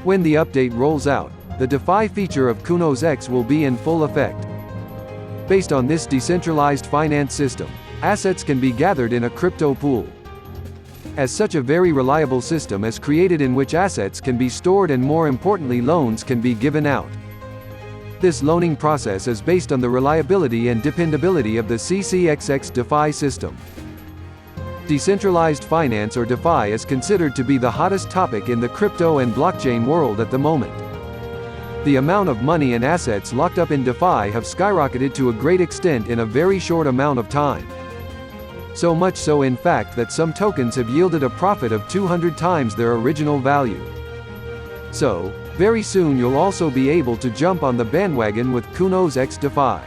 When the update rolls out, the DeFi feature of Counos X will be in full effect. Based on this decentralized finance system, assets can be gathered in a crypto pool. As such, a very reliable system is created in which assets can be stored and, more importantly, loans can be given out. This loaning process is based on the reliability and dependability of the Counos DeFi system. Decentralized finance, or DeFi, is considered to be the hottest topic in the crypto and blockchain world at the moment. The amount of money and assets locked up in DeFi have skyrocketed to a great extent in a very short amount of time. So much so, in fact, that some tokens have yielded a profit of 200 times their original value. So, very soon you'll also be able to jump on the bandwagon with Counos X DeFi.